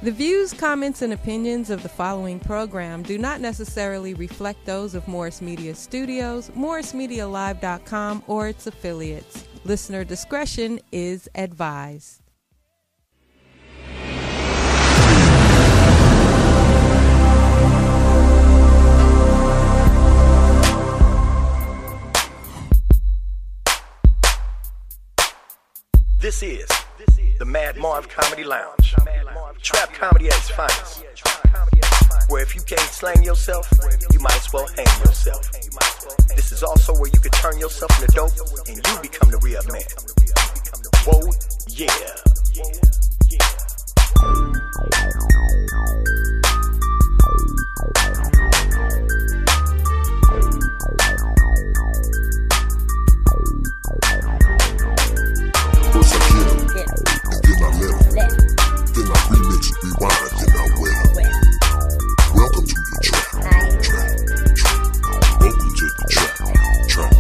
The views, comments, and opinions of the following program do not necessarily reflect those of Morris Media Studios, MorrisMediaLive.com, or its affiliates. Listener discretion is advised. This is the Madd Marv Comedy Lounge. Trap comedy at its finest. Where if you can't slang yourself, you might as well hang yourself. This is also where you can turn yourself into dope and you become the real man. Whoa, yeah. First I hit him, and then I let him. Then I remix, rewind, then I wet him. Welcome to the trap. Welcome to the trap.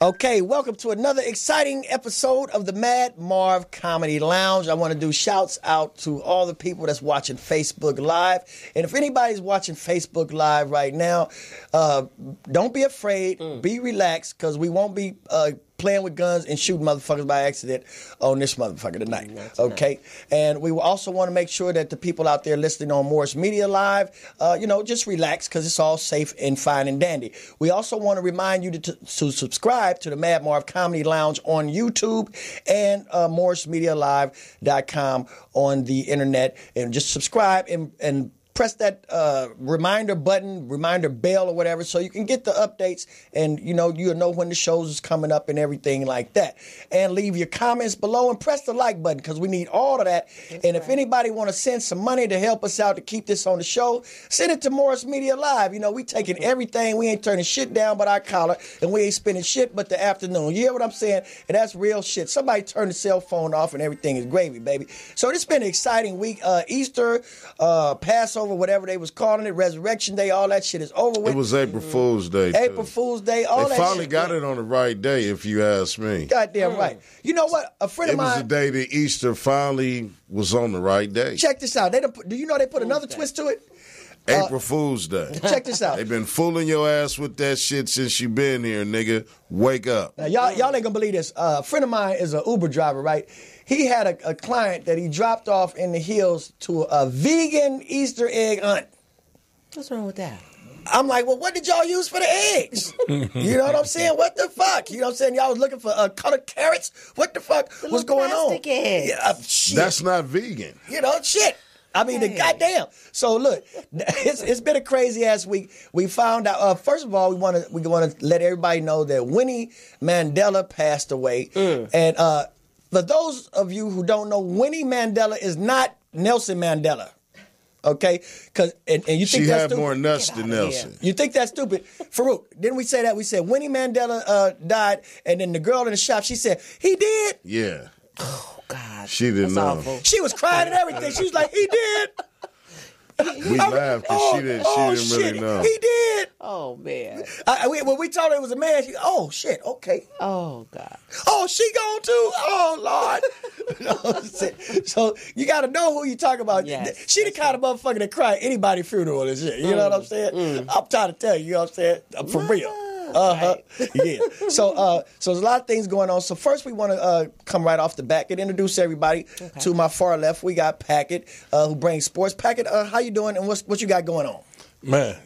Okay, welcome to another exciting episode of the Madd Marv Comedy Lounge. I want to do shouts out to all the people that's watching Facebook Live. And if anybody's watching Facebook Live right now, don't be afraid. Be relaxed, because we won't be playing with guns and shooting motherfuckers by accident on this motherfucker tonight. Okay? And we also want to make sure that the people out there listening on Morris Media Live, just relax, because it's all safe and fine and dandy. We also want to remind you to subscribe to the Madd Marv Comedy Lounge on YouTube and MorrisMediaLive.com on the internet. And just subscribe and press that reminder button, reminder bell or whatever, so you can get the updates and, you'll know when the shows is coming up and everything like that. And leave your comments below and press the like button, because we need all of that. And if anybody want to send some money to help us out to keep this on the show, send it to Morris Media Live. We taking everything. We ain't turning shit down but our collar, and we ain't spending shit but the afternoon. You hear what I'm saying? And that's real shit. Somebody turn the cell phone off and everything is gravy, baby. So this been an exciting week. Easter, Passover, whatever they was calling it, Resurrection Day, all that shit is over with. It was April Fool's Day. April Fool's Day, all that shit. They finally got it on the right day, if you ask me. Goddamn right. You know what? A friend of mine. It was the day that Easter finally was on the right day. Check this out. Do you know they put another twist to it? April Fool's Day. Check this out. They've been fooling your ass with that shit since you been here, nigga. Wake up. Now, y'all ain't gonna believe this. A friend of mine is an Uber driver, right? He had a client that he dropped off in the hills to a vegan Easter egg hunt. What's wrong with that? I'm like, well, what did y'all use for the eggs? You know what I'm saying? What the fuck? You know what I'm saying? Y'all was looking for colored carrots? What the fuck was going on? Eggs. Yeah, shit. That's not vegan. Shit. I mean, the goddamn. So look, it's been a crazy ass week. We found out. First of all, we want to let everybody know that Winnie Mandela passed away. And for those of you who don't know, Winnie Mandela is not Nelson Mandela. Okay, and you think she that's had stupid? more nuts than Nelson. You think that's stupid? Faarooq, didn't we say that? We said Winnie Mandela died, and then the girl in the shop, she said, he did? Yeah. Oh, God. She didn't know. Awful. She was crying and everything. She was like, he did? We laughed because she didn't really know. He did. Oh, man. When we told her it was a man, she, oh, shit, okay. Oh, God. Oh, she gone too? Oh, Lord. So you got to know who you talking about. Yes, she the kind of motherfucker that cry at anybody's funeral and shit. You know what I'm saying? I'm trying to tell you, you know what I'm saying? For real. Right. Yeah. So there's a lot of things going on. So first we want to come right off the bat and introduce everybody. To my far left, we got Packett, who brings sports. Packett, how you doing and what you got going on? Man,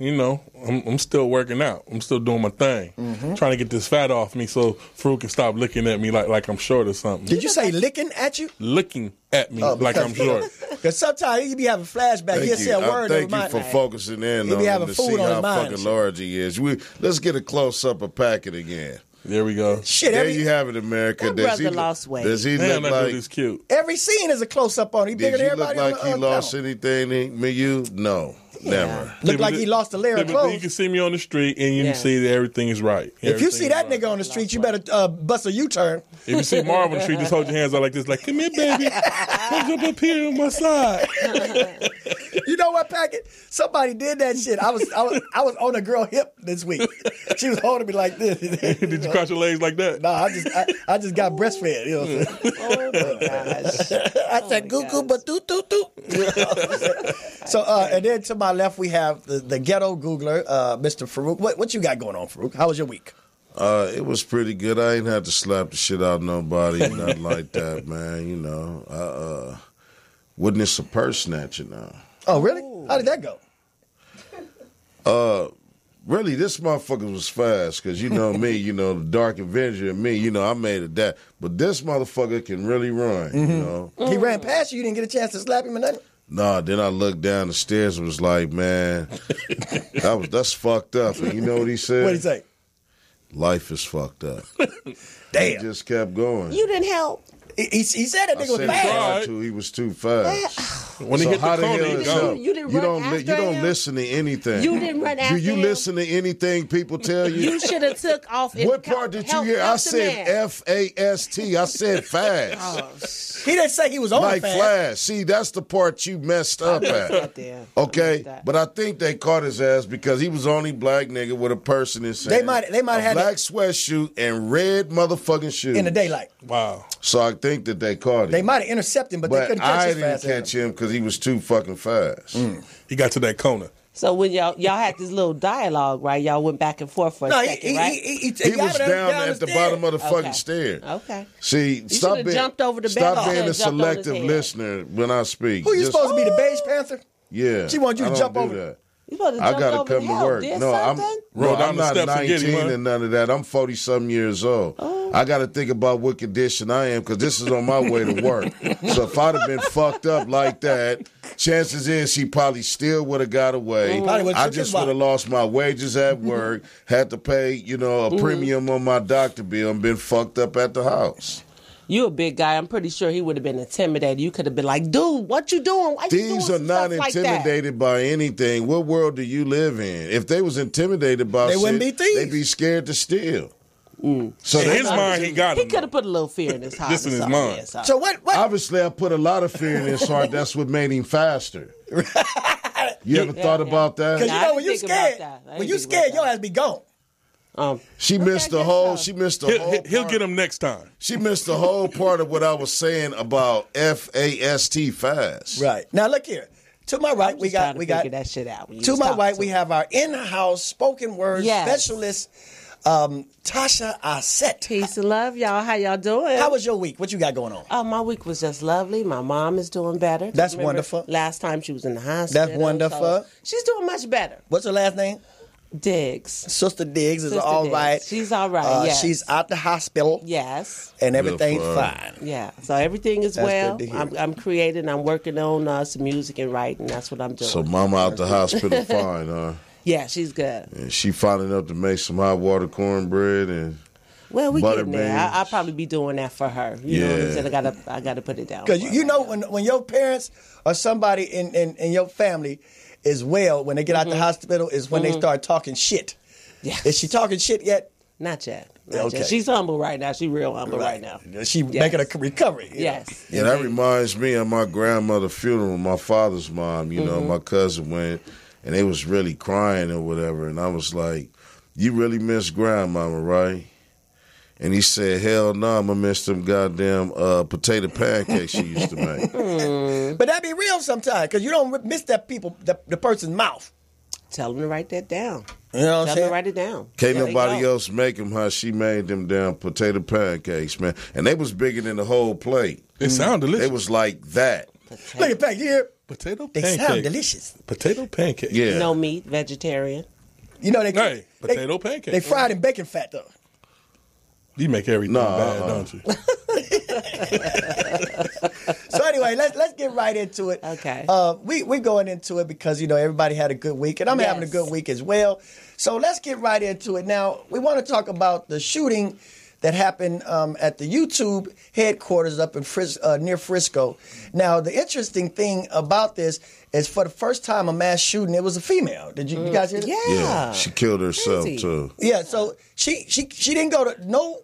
I'm still working out. I'm still doing my thing. Trying to get this fat off me so Faarooq can stop looking at me like I'm short or something. Did you say licking at you? Looking at me like I'm short. Because sometimes you be having flashbacks. He'll say a word Thank you for focusing in on him to see how fucking large he is. Let's get a close-up of Packett again. There we go. Shit, there you have it, America. My brother lost weight. Does he Damn, look that like dude is cute? Every scene is a close-up on him. He bigger than everybody look like on he the lost panel. anything? You? No. Never. Look like he lost a layer of clothes. You can see me on the street and you can see that everything is right. If you see that nigga on the street, you better bust a U-turn. If you see Marv on the street, just hold your hands out like this, like, come here, baby. Come jump up here on my side. You know what, Packett? Somebody did that shit. I was on a girl hip this week. She was holding me like this. Did you cross your legs like that? No, I just got breastfed. You know what I'm saying? Oh my gosh. I said goo goo but doo doo doo. So and then to my left we have the ghetto Googler, Mr. Faarooq. What you got going on, Faarooq? How was your week? It was pretty good. I ain't had to slap the shit out of nobody, nothing like that, man. You know, I witnessed a purse snatcher now. Oh, really? How did that go? Really, this motherfucker was fast, because you know me, you know, the Dark Avenger and me, you know, I made it that. But this motherfucker can really run, you know. He ran past you. You didn't get a chance to slap him or nothing? Nah, then I looked down the stairs and was like, man, that's fucked up. And you know what he said? What'd he say? Life is fucked up. Damn. He just kept going. You didn't help. He said that nigga was I fast. said he was too fast. When he hit the corner, he gone. You didn't run after You don't him? listen to anything. You didn't run after Do you him? listen to anything people tell you? You should have took off. And What part did you hear? I said F-A-S-T. I said fast. He didn't say he was on Like fast. flash. See, that's the part you messed up at. Okay? But I think they caught his ass because he was the only black nigga with a purse in his hand. They might have had black sweatshirt and red motherfucking shoes. in the daylight. Wow. So I think that they caught him. They might have intercepted him, but they couldn't catch I his didn't fast. catch him because he was too fucking fast. He got to that corner. So when y'all had this little dialogue, right? Y'all went back and forth for a second, right? He was down at the bottom of the fucking stair. Okay. See, stop should've jumped over the bed stop or being a jumped on his selective head. listener when I speak. Who you supposed to be, the Beige Panther? Yeah. She wanted you to I don't jump do over. that. You supposed to I jump gotta over come the to work. Did No, something? Roll down I'm the not steps and get him, 19 huh? and none of that. I'm 40-something years old. I got to think about what condition I am because this is on my way to work. So if I'd have been fucked up like that, chances is she probably still would have got away. I just would have lost my wages at work, had to pay, you know, a premium on my doctor bill, and been fucked up at the house. You a big guy. I'm pretty sure he would have been intimidated. You could have been like, dude, what you doing? Why you doing These are not stuff like that? intimidated by anything. What world do you live in? If they was intimidated by They shit, wouldn't be thieves. they'd be scared to steal. So in his mind, he got He him. could have put a little fear in his heart. Just in or his something. mind. Yeah, so- So what? Obviously, I put a lot of fear in his heart. That's what made him faster. You ever thought about that? Because Nah, you I know when didn't you think about scared, that. I when didn't you think about scared, your that. ass be gone. She missed the whole. She missed the whole. He'll part. get him next time. She missed the whole part of what I was saying about FAST fast. Right now, look here. To my right, we got figure that shit out. when you To was my talking right, to we him. have our in-house spoken word Yes. specialist, Tasha Asset. Peace and love, y'all. How y'all doing? How was your week? What you got going on? Oh, my week was just lovely. My mom is doing better. That's Remember wonderful. Last time she was in the hospital. That's wonderful. so she's doing much better. What's her last name? Diggs. Sister Diggs is Sister all Diggs. right. She's all right, yes. She's out the hospital. Yes. And everything's Good for her. fine. Yeah. So everything is That's well. good to hear. I'm creating. I'm working on some music and writing. That's what I'm doing. So mama out the hospital fine, huh? yeah, she's good. And she fine enough to make some hot water cornbread and Well, we butter getting there. beans. I'll probably be doing that for her. You know what I'm Yeah. saying? I gotta put it down. Because for her you know right now. when your parents or somebody in your family is well, when they get out the hospital, is when they start talking shit. Yes. Is she talking shit yet? Not yet. Okay. Yet. She's humble right now. She's real humble right now. She making a recovery. you know? Yes. Yeah, that reminds me of my grandmother's funeral. My father's mom, you know, my cousin went, and they was really crying or whatever. And I was like, you really miss grandmama, right? And he said, hell no, I'm going to miss them goddamn potato pancakes she used to make. But that be real sometimes because you don't miss the person's mouth. Tell them to write that down. You know what I'm Tell them saying? to write it down. Can't There they nobody go. else make them how she made them damn potato pancakes, man. And they was bigger than the whole plate. It sound delicious. They was like that. Look at Pack here. Potato They pancake. sound delicious. Potato pancake. Yeah. No meat, vegetarian. You know they Hey, potato pancake. They fried in bacon fat though. You make everything Nah. bad, don't you? So anyway, let's get right into it. Okay. We're going into it because you know everybody had a good week, and I'm having a good week as well. So let's get right into it. Now we want to talk about the shooting that happened at the YouTube headquarters up in near Frisco. Now the interesting thing about this is for the first time a mass shooting, it was a female. Did you guys hear that? Yeah. Yeah, she killed herself Crazy. too. Yeah. So she didn't go to no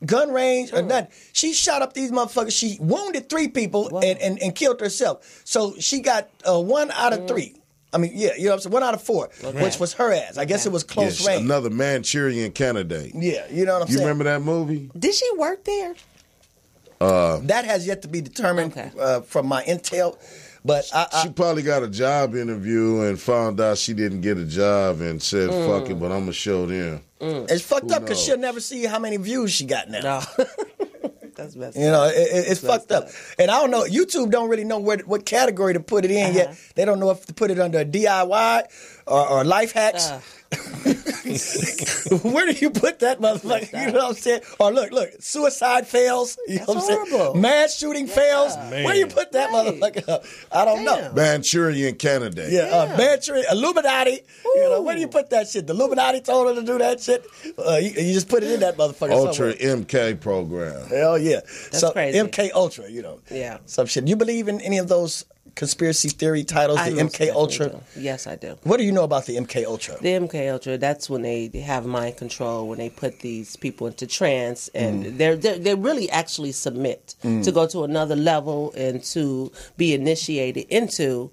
gun range or nothing. She shot up these motherfuckers. She wounded 3 people and killed herself. So she got 1 out of 3. I mean, yeah, you know what I'm saying? 1 out of 4, which was her ass. I guess it was close range. Another Manchurian candidate. Yeah, you know what I'm saying? You remember that movie? Did she work there? That has yet to be determined from my intel. But she probably got a job interview and found out she didn't get a job and said, fuck it, but I'm going to show them. It's fucked up because she'll never see how many views she got now. No. That's messed up. You know, it's fucked up. And I don't know, YouTube don't really know what category to put it in yet. They don't know if to put it under DIY or life hacks. Where do you put that motherfucker? You know what I'm saying? Or look, suicide fails. You know what I'm saying? Mass shooting fails. Man. Where do you put that motherfucker up? I don't know. Manchurian candidate. Yeah, Manchurian, Illuminati. You know, where do you put that shit? The Illuminati told her to do that shit. You just put it in that motherfucker Ultra somewhere. MK program. Hell yeah. That's crazy. MK Ultra, you know. Yeah. Some shit. You believe in any of those conspiracy theory titles, the MK Ultra? Do. Yes, I do. What do you know about the MK Ultra? The MK Ultra, that's when they have mind control, when they put these people into trance, and they really actually submit to go to another level and to be initiated into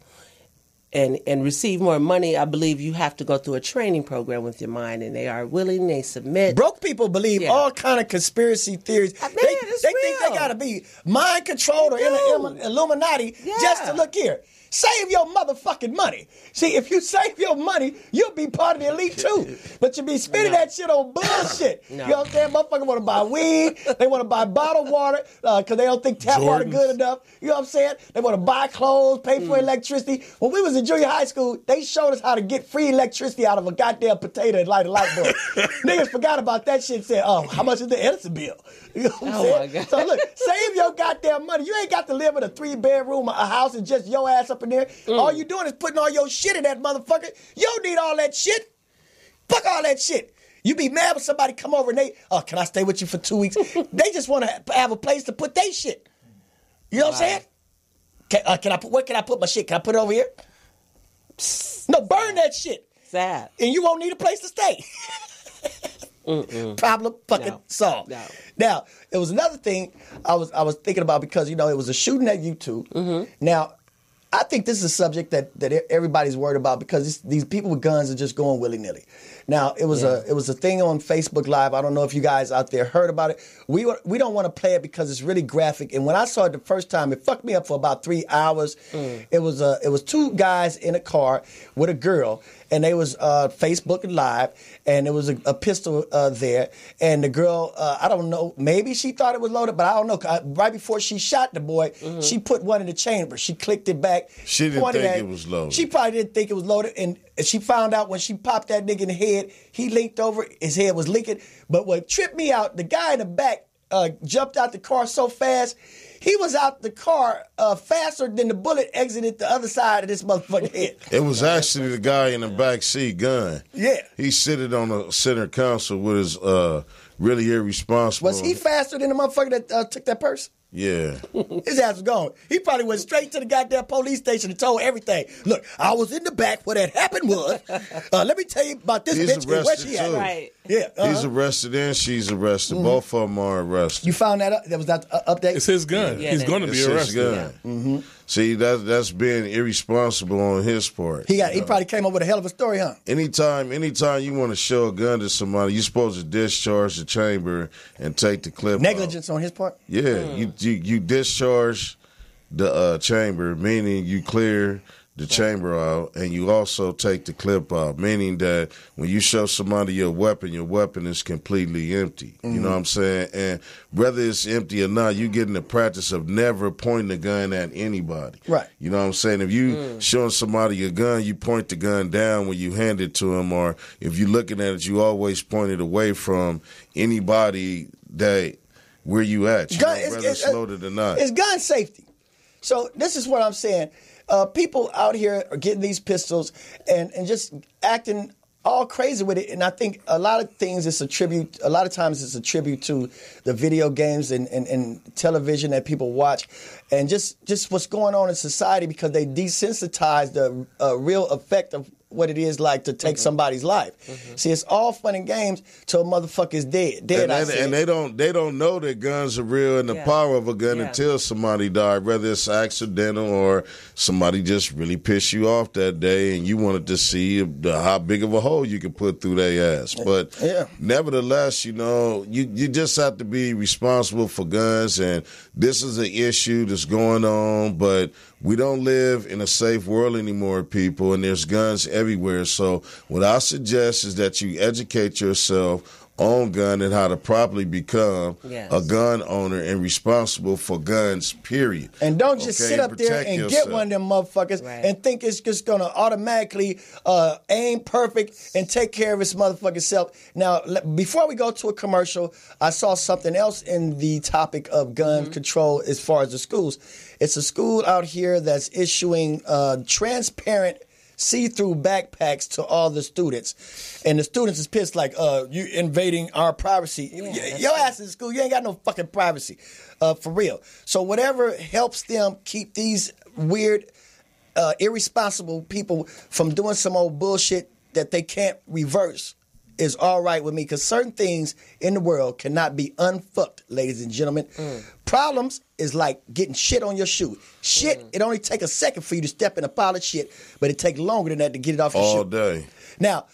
and receive more money. I believe you have to go through a training program with your mind, and they are willing, they submit. Broke people believe all kind of conspiracy theories. Man, they think they got to be mind controlled or in the Illuminati just to look here. Save your motherfucking money. See, if you save your money, you'll be part of the elite too. But you be spending that shit on bullshit. You know what I'm saying? Motherfuckers want to buy weed. They want to buy bottled water because they don't think tap water good enough. You know what I'm saying? They want to buy clothes, pay for electricity. When we was in junior high school, they showed us how to get free electricity out of a goddamn potato and light a light bulb. Niggas forgot about that shit and said, oh, how much is the Edison bill? You know what I'm saying? My God. So look, save your goddamn money. You ain't got to live in a 3-bedroom, a house, and just your ass up in there. All you doing is putting all your shit in that motherfucker. You don't need all that shit. Fuck all that shit. You be mad when somebody come over and they, can I stay with you for 2 weeks? They just want to have a place to put their shit. You know what I'm saying? Where can I put my shit? Can I put it over here? No, burn that shit. Sad. And you won't need a place to stay. Problem fucking solved. No. Now, it was another thing I was thinking about because, you know, it was a shooting at YouTube. Now, I think this is a subject that everybody's worried about because these people with guns are just going willy-nilly. Now, it was a thing on Facebook Live. I don't know if you guys out there heard about it. We don't want to play it because it's really graphic. And when I saw it the first time, it fucked me up for about 3 hours. It was 2 guys in a car with a girl, and they was Facebook Live, and there was a pistol there. And the girl, I don't know, maybe she thought it was loaded, but I don't know. Right before she shot the boy, she put one in the chamber. She clicked it back. She didn't think it was loaded. She probably didn't think it was loaded, and she found out when she popped that nigga in the head, he leaked over, his head was leaking. But what tripped me out, the guy in the back jumped out the car so fast, he was out the car faster than the bullet exited the other side of this motherfucking head. It was actually the guy in the back seat gun. Yeah. He sitting on the center console with his really irresponsible. Was he faster than the motherfucker that took that purse? Yeah. His ass was gone. He probably went straight to the goddamn police station and told everything. Look, I was in the back. What had happened was, let me tell you about this bitch and where she at. Right. Yeah. He's arrested and she's arrested. Both of them are arrested. You found that up? That was that update? It's his gun. Yeah, He's going to be It's his arrested. gun. See, that's being irresponsible on his part. He probably came up with a hell of a story, huh? Anytime you want to show a gun to somebody, you're supposed to discharge the chamber and take the clip Negligence on his part? Yeah, you discharge the chamber, meaning you clear the chamber out, and you also take the clip out, meaning that when you show somebody your weapon is completely empty. You know what I'm saying? And whether it's empty or not, you get in the practice of never pointing the gun at anybody. Right. You know what I'm saying? If you showing somebody a gun, you point the gun down when you hand it to them, or if you're looking at it, you always point it away from anybody that where you at. You know, whether it's loaded or not. It's gun safety. So this is what I'm saying. People out here are getting these pistols and just acting all crazy with it. And I think a lot of times it's a tribute to the video games and television that people watch and just what's going on in society because they desensitize the real effect of what it is like to take somebody's life. See, it's all fun and games till a motherfucker is dead. And they don't know that guns are real and the power of a gun until somebody died, whether it's accidental or somebody just really pissed you off that day and you wanted to see how big of a hole you could put through their ass. But nevertheless, you just have to be responsible for guns, and this is an issue that's going on, but we don't live in a safe world anymore, people, and there's guns everywhere. So what I suggest is that you educate yourself on gun and how to properly become a gun owner and responsible for guns, period. And don't just sit up there and get one of them motherfuckers and think it's just going to automatically aim perfect and take care of its motherfucking self. Now, before we go to a commercial, I saw something else in the topic of gun control as far as the schools. It's a school out here that's issuing transparent see-through backpacks to all the students, and the students is pissed like, you invading our privacy. Your ass in school, you ain't got no fucking privacy, for real. So whatever helps them keep these weird, irresponsible people from doing some old bullshit that they can't reverse is all right with me, because certain things in the world cannot be unfucked, ladies and gentlemen. Problems is like getting shit on your shoe. Shit, it only take a second for you to step in a pile of shit, but it take longer than that to get it off your shoe. All day. Now,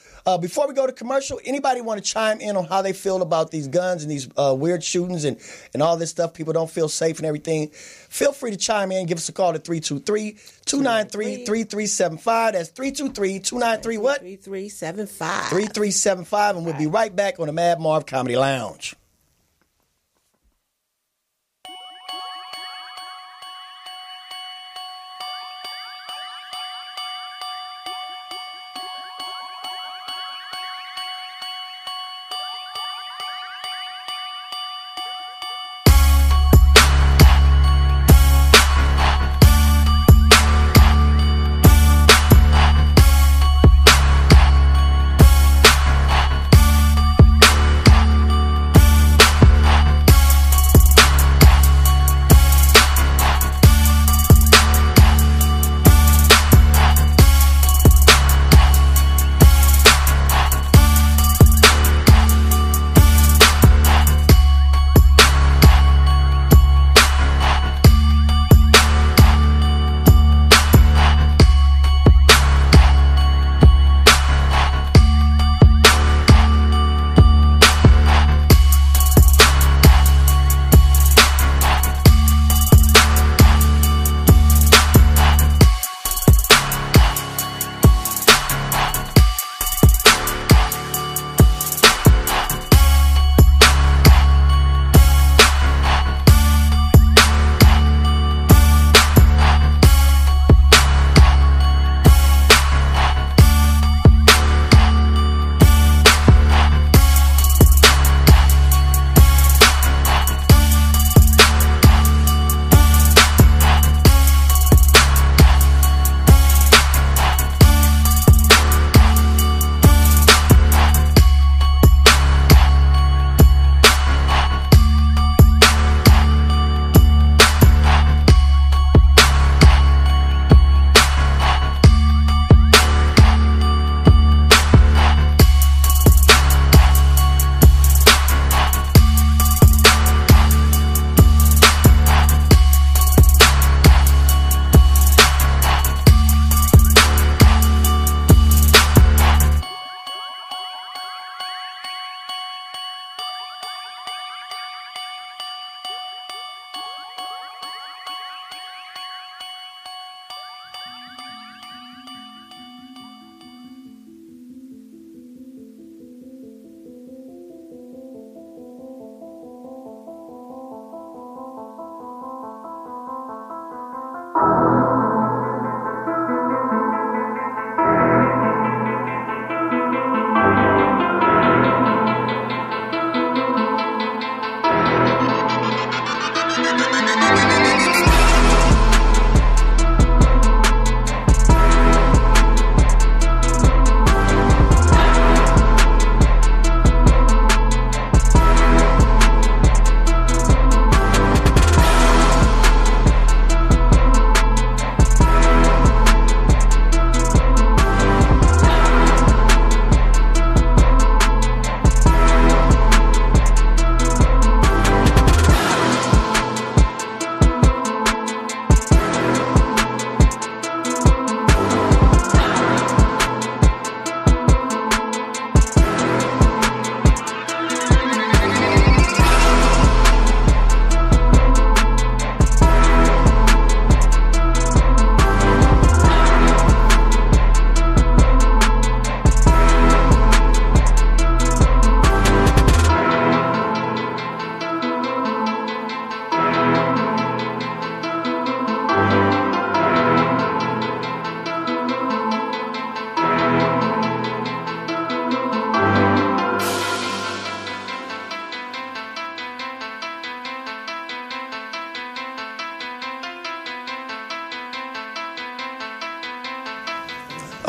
before we go to commercial, anybody want to chime in on how they feel about these guns and these weird shootings and all this stuff? People don't feel safe and everything. Feel free to chime in. Give us a call at 323-293-3375. That's 323-293 what? 3375. 3375, and we'll be right back on the Madd Marv Comedy Lounge.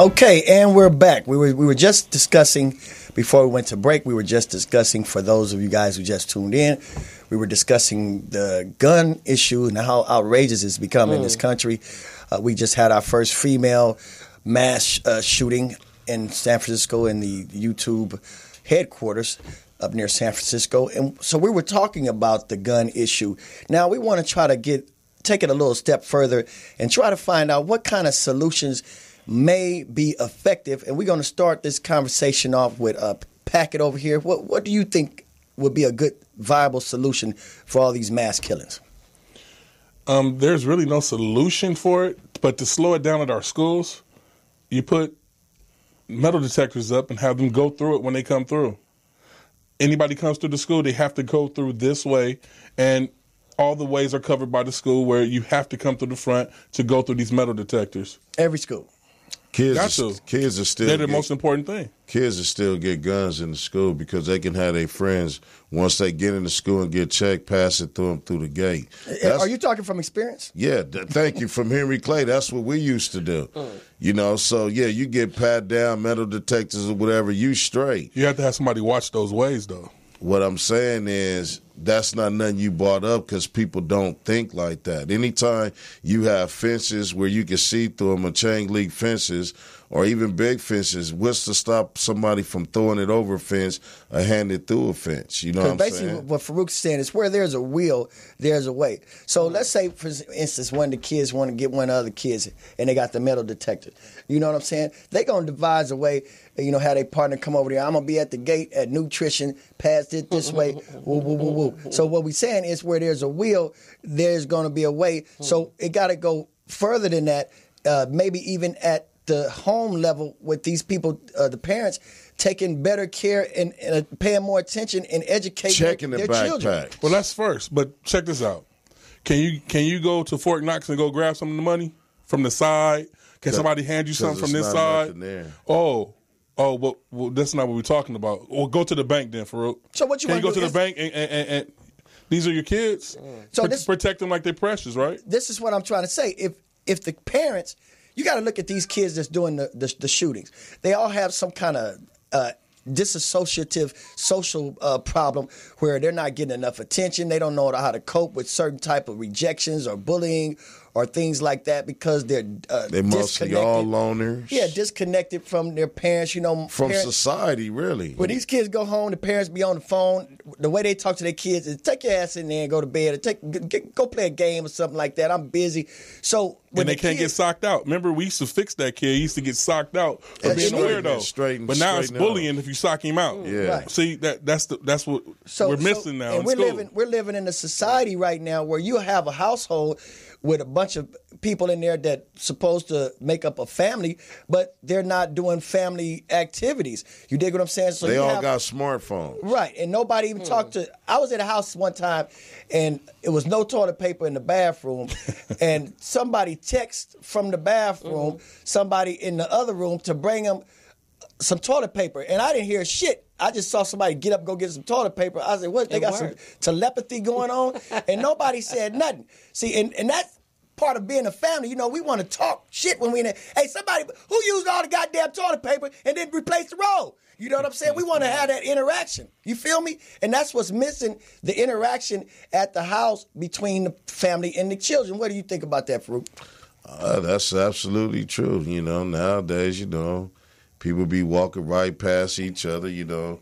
Okay, and we're back. We were just discussing, before we went to break, we were just discussing, for those of you guys who just tuned in, we were discussing the gun issue and how outrageous it's become in this country. We just had our first female mass shooting in San Francisco in the YouTube headquarters up near San Francisco. And so we were talking about the gun issue. Now we want to try to take it a little step further and try to find out what kind of solutions may be effective. And we're going to start this conversation off with Packett over here. What do you think would be a good, viable solution for all these mass killings? There's really no solution for it, but to slow it down at our schools, you put metal detectors up and have them go through it when they come through. Anybody comes through the school, they have to go through this way, and all the ways are covered by the school where you have to come through the front to go through these metal detectors. Every school. Kids are still. They're the most important thing. Kids will still get guns in the school because they can have their friends, once they get into school and get checked, pass it through them through the gate. Are you talking from experience? Yeah, thank you. From Henry Clay, that's what we used to do. You know, so yeah, you get pat down, metal detectors or whatever, you straight. You have to have somebody watch those ways, though. What I'm saying is that's not nothing you brought up because people don't think like that. Anytime you have fences where you can see through them, or chain link fences, or even big fences, what's to stop somebody from throwing it over a fence or handing it through a fence? You know what I'm saying? Basically, what Faarooq's saying is where there's a will, there's a way. So let's say, for instance, one of the kids want to get one of the other kids, and they got the metal detector. You know what I'm saying? They're going to devise a way, you know, have their partner come over there. I'm going to be at the gate at nutrition, pass it this way, woo, woo, woo, woo. So what we're saying is where there's a will, there's going to be a way. So it got to go further than that, maybe even at the home level with these people, the parents, taking better care and paying more attention and educating their children. Well, that's first, but check this out. Can you go to Fort Knox and go grab some of the money from the side? Can somebody hand you something from this side? Oh, well, that's not what we're talking about. Or go to the bank then, Faarooq. So what you Can you want go to to the bank and these are your kids? So protect them like they're precious, right? This is what I'm trying to say. If the parents, you got to look at these kids that's doing the shootings. They all have some kind of disassociative social problem where they're not getting enough attention. They don't know how to cope with certain type of rejections or bullying or things like that because they're mostly all loners. Yeah, disconnected from their parents. You know, from society, really. When these kids go home, the parents be on the phone. The way they talk to their kids is take your ass in there and go to bed, or go play a game or something like that. I'm busy. So when they can't get socked out. Remember, we used to fix that kid. He used to get socked out for being a weirdo. But now it's bullying if you sock him out. Yeah. Right. See, that's what we're missing now. And we're living in a society right now where you have a household with a bunch of people in there that supposed to make up a family, but they're not doing family activities. You dig what I'm saying? So they all got smartphones. Right, and nobody even talked to... I was at a house one time, and it was no toilet paper in the bathroom, and somebody texted from the bathroom, somebody in the other room to bring them some toilet paper, and I didn't hear shit. I just saw somebody get up, go get some toilet paper. I said, what? They got some telepathy going on? And nobody said nothing. See, and that's part of being a family. You know, we want to talk shit when we in there. Hey, somebody who used all the goddamn toilet paper and then replace the roll. You know what I'm saying? We want to have that interaction. You feel me? And that's what's missing, the interaction at the house between the family and the children. What do you think about that, Faarooq? That's absolutely true. You know, nowadays, you know, people be walking right past each other, you know.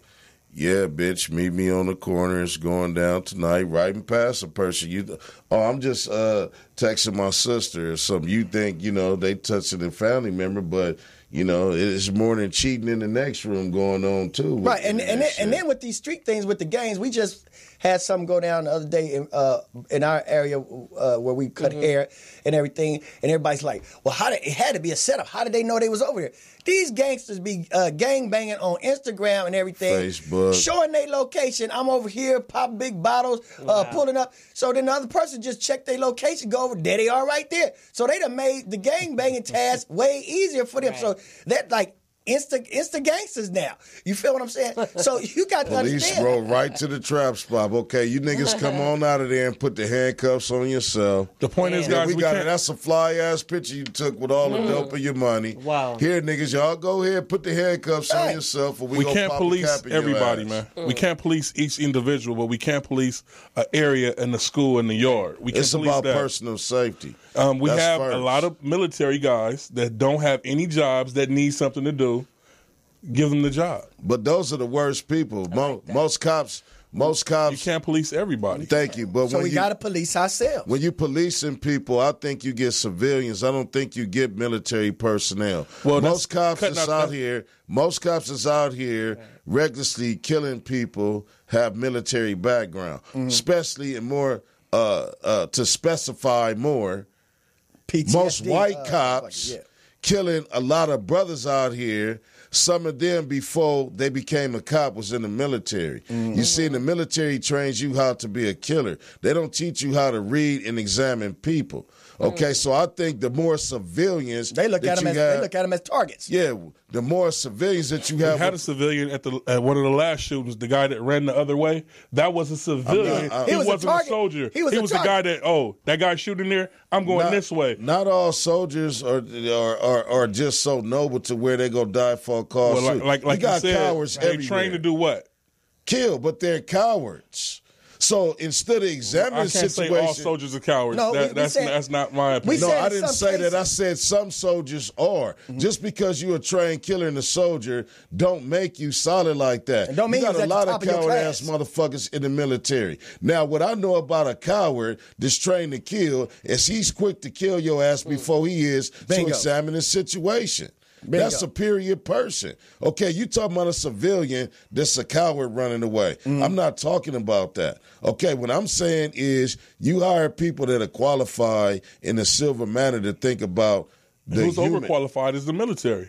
Yeah, bitch, meet me on the corner. It's going down tonight, right past a person. I'm just texting my sister or something. You think, you know, they touching a family member, but, you know, it's more than cheating in the next room going on, too. Right, and then with these street things, with the gangs, we just had something go down the other day in our area where we cut hair and everything, and everybody's like, well, it had to be a setup. How did they know they was over there? These gangsters be gang banging on Instagram and everything. Facebook. Showing their location. I'm over here, popping big bottles, pulling up. So then the other person just checked their location, go over, there they are right there. So they done made the gang banging task way easier for them. Right. So that, like, insta gangsters now. You feel what I'm saying? So you got to Police understand. roll right to the trap spot. Okay, you niggas come on out of there and put the handcuffs on yourself. The point is, guys, we got it. That's a fly ass picture you took with all the dope of your money. Wow. Here, niggas, y'all go ahead, put the handcuffs on yourself, or we gonna can't pop a police cap in your everybody, ass. man. We can't police each individual, but we can't police an area in the school and the yard. We can It's police about that. personal safety. We That's have first. a lot of military guys that don't have any jobs that need something to do. Give them the job. But those are the worst people. Most cops. You can't police everybody. Thank you. But So when we got to police ourselves. When you policing people, I think you get civilians. I don't think you get military personnel. Well, most cops cutting is out out the- here. Most cops is out here recklessly killing people. Have military background, especially in more to specify more. PTSD, Most white cops killing a lot of brothers out here. Some of them, before they became a cop, was in the military. You see, the military trains you how to be a killer. They don't teach you how to read and examine people. Okay, so I think the more civilians They look at them as targets. Yeah, the more civilians that you We have. had a civilian at one of the last shootings. The guy that ran the other way, that was a civilian. not- he He was a wasn't a target. soldier. He was a the guy that guy shooting there. I'm going this way. Not all soldiers are just so noble to where they go die for a cause. Well, like you got you said, cowards they everywhere. trained to do what? Kill, but they're cowards. So instead of examining I the can't say situation, all soldiers are cowards. No, That's not my opinion. no, said I didn't some say that. I cases. said some soldiers are. Just because you're a trained killer and a soldier, don't make you solid like that. And don't mean you got you was a at the lot top of of your coward ass class. motherfuckers in the military. Now, what I know about a coward that's trained to kill is he's quick to kill your ass before he is Bingo. to examine the situation. Bingo. That's a superior person. Okay, you talking about a civilian that's a coward running away. I'm not talking about that. Okay, what I'm saying is you hire people that are qualified in a silver manner to think about the Who's human. overqualified is the military.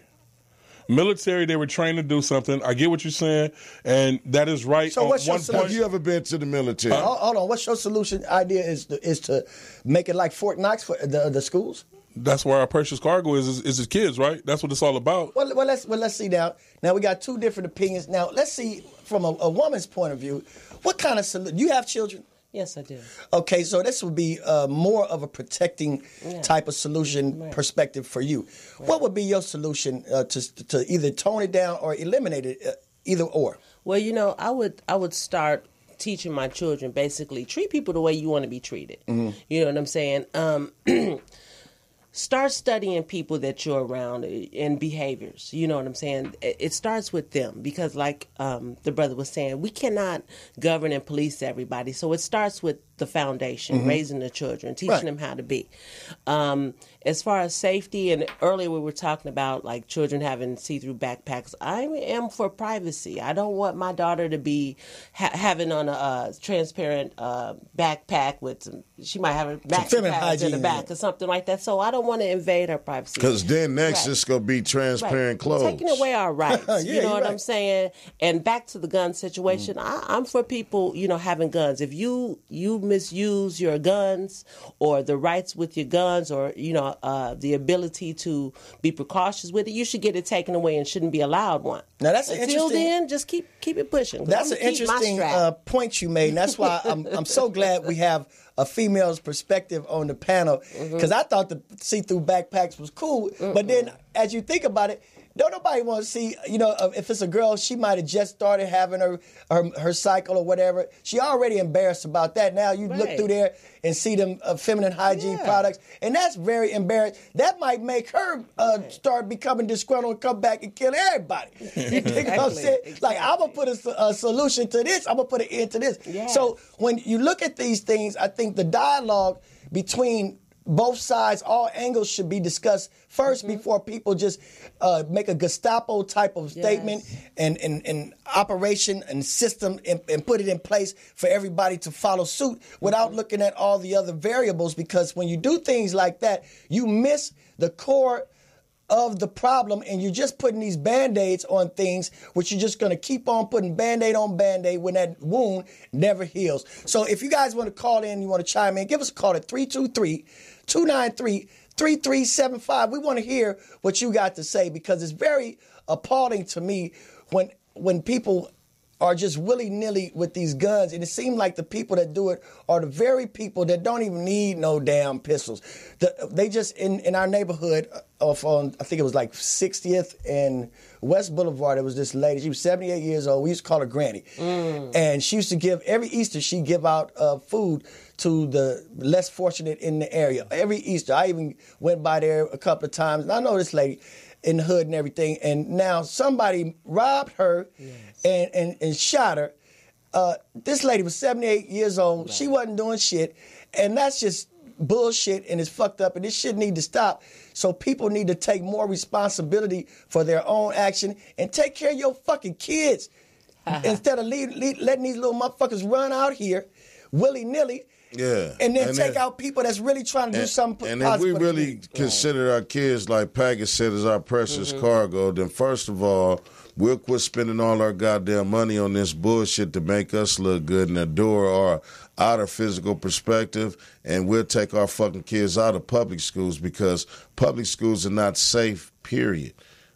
Military, they were trained to do something. I get what you're saying, and that is right. So on what's your one solution? Have you ever been to the military? Hold on. What's your solution idea is to make it like Fort Knox for the schools? That's where our precious cargo is the kids, right? That's what it's all about. Well, let's see now. Now we got two different opinions. Now let's see from a woman's point of view, what kind of solution? You have children? Yes, I do. Okay, so this would be more of a protecting type of solution perspective for you. What would be your solution to either tone it down or eliminate it, either or? Well, I would start teaching my children basically treat people the way you want to be treated. You know what I'm saying? Start studying people that you're around and behaviors. You know what I'm saying? It starts with them because, like the brother was saying, we cannot govern and police everybody. So it starts with the foundation, raising the children, teaching them how to be. As far as safety, and earlier we were talking about like children having see-through backpacks. I am for privacy. I don't want my daughter to be having on a transparent backpack with she might have a feminine maxi pads in the hygiene, back or something like that. So I don't want to invade her privacy. Because then next it's going to be transparent clothes. Taking away our rights. Yeah, you know you're what right. I'm saying? And back to the gun situation, I'm for people, having guns. If you misuse your guns or the rights with your guns or, the ability to be precautious with it, you should get it taken away and shouldn't be allowed one. Now that's an Until interesting. then, just keep it pushing. 'Cause That's I'm an gonna keep my interesting strap. point you made, and that's why I'm so glad we have a female's perspective on the panel, because I thought the see-through backpacks was cool, but then as you think about it, don't nobody want to see, if it's a girl, she might have just started having her cycle or whatever. She already embarrassed about that. Now you look Right. through there and see them feminine hygiene products, and that's very embarrassing. That might make her start becoming disgruntled and come back and kill everybody. You think what I'm saying? Like, I'm going to put a solution to this. I'm going to put an end to this. Yeah. So when you look at these things, I think the dialogue between both sides, all angles should be discussed first before people just make a Gestapo type of statement and operation and system and put it in place for everybody to follow suit without looking at all the other variables, because when you do things like that, you miss the core of the problem, and you're just putting these Band-Aids on things, which you're just going to keep on putting Band-Aid on Band-Aid when that wound never heals. So if you guys want to call in, you want to chime in, give us a call at 323-293-3375. We want to hear what you got to say, because it's very appalling to me when people are just willy-nilly with these guns, and it seems like the people that do it are the very people that don't even need no damn pistols. They just, in our neighborhood, off on, I think it was like 60th and West Boulevard, there was this lady, she was 78 years old, we used to call her Granny, and she used to give, every Easter, she'd give out food to the less fortunate in the area. Every Easter, I even went by there a couple of times, and I know this lady in the hood and everything, and now somebody robbed her and shot her. This lady was 78 years old. Right. She wasn't doing shit, and that's just bullshit, and it's fucked up, and this shit need to stop. So people need to take more responsibility for their own action and take care of your fucking kids instead of letting these little motherfuckers run out here willy-nilly. Yeah, and then take out people that's really trying to do something positive. And if we really consider our kids, like Packett said, as our precious cargo, then first of all, we'll quit spending all our goddamn money on this bullshit to make us look good and adore our outer physical perspective, and we'll take our fucking kids out of public schools because public schools are not safe, period.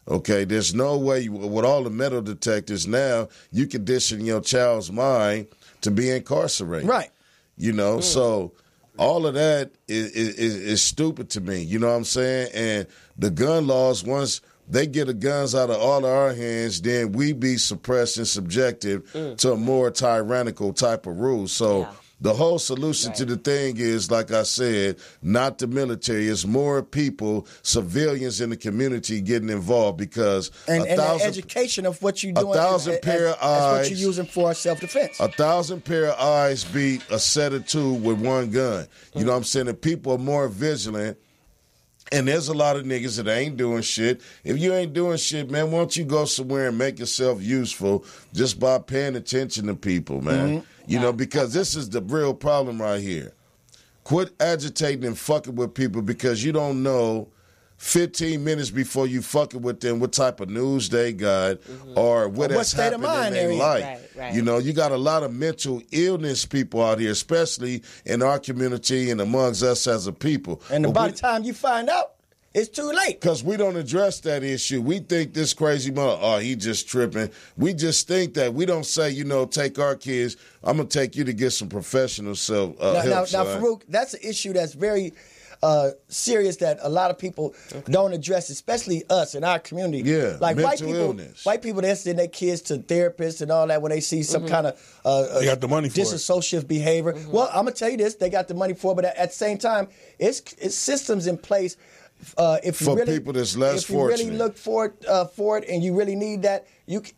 Okay, there's no way, with all the metal detectors now, you condition your child's mind to be incarcerated. Right. You know, so all of that is stupid to me. You know what I'm saying? And the gun laws, once they get the guns out of all of our hands, then we be suppressed and subjected to a more tyrannical type of rule. So the whole solution to the thing is, like I said, not the military. It's more people, civilians in the community getting involved because and the education of what you're doing, 1,000 pair of eyes, what you're using for self-defense. 1,000 pair of eyes beat a set of two with one gun. You know what I'm saying? And people are more vigilant. And there's a lot of niggas that ain't doing shit. If you ain't doing shit, man, why don't you go somewhere and make yourself useful just by paying attention to people, man? You know, because this is the real problem right here. Quit agitating and fucking with people because you don't know 15 minutes before you fucking with them what type of news they got or what has happened in their life. Right. You know, you got a lot of mental illness people out here, especially in our community and amongst us as a people. And by the time you find out, it's too late. Because we don't address that issue. We think this crazy mother, he just tripping. We just think that. We don't say, you know, take our kids. I'm going to take you to get some professional help. Now, Faarooq, that's an issue that's very serious that a lot of people don't address, especially us in our community. Yeah, like mental illness. White people that send their kids to therapists and all that when they see some kind of they got the money for disassociative behavior. Well, I'm gonna tell you this: they got the money for it, but at the same time, it's systems in place. If you for really, people that's less if you fortunate. really look for it, and you really need that,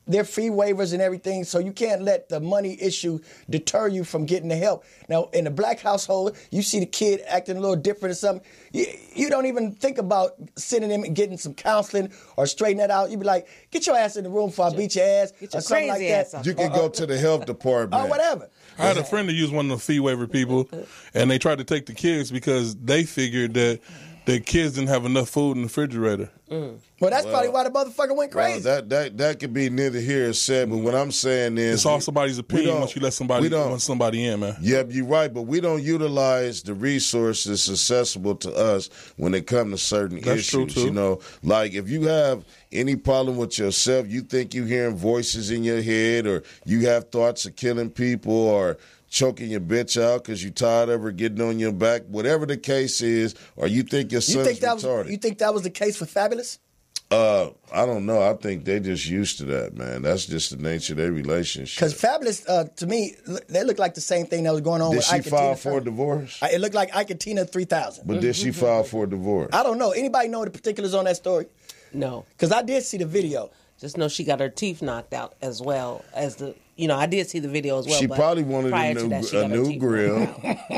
they're fee waivers and everything, so you can't let the money issue deter you from getting the help. Now, in a black household, you see the kid acting a little different or something, you don't even think about sending him and getting some counseling or straighten that out. You be like, get your ass in the room before I beat your ass or something like that. You can go to the health department. Or whatever. I had a friend who used one of the fee waiver people, and they tried to take the kids because they figured that the kids didn't have enough food in the refrigerator. Well, that's probably why the motherfucker went crazy. That could be neither here or said, but what I'm saying is... It's all somebody's opinion once you let somebody in, man. Yeah, you're right, but we don't utilize the resources accessible to us when it comes to certain issues. True, too. You know, like if you have any problem with yourself, you think you're hearing voices in your head or you have thoughts of killing people or choking your bitch out because you're tired of her getting on your back, whatever the case is, or you think your son's retarded. You think that was the case for Fabulous? I don't know. I think they just used to that, man. That's just the nature of their relationship. Because Fabulous, to me, they look like the same thing that was going on with Ike and Tina. Did she file for a divorce? It looked like Ike and Tina 3000. But did she file for a divorce? I don't know. Anybody know the particulars on that story? No. Because I did see the video. Just know she got her teeth knocked out as well as the... You know, I did see the video as well. She probably wanted a new grill.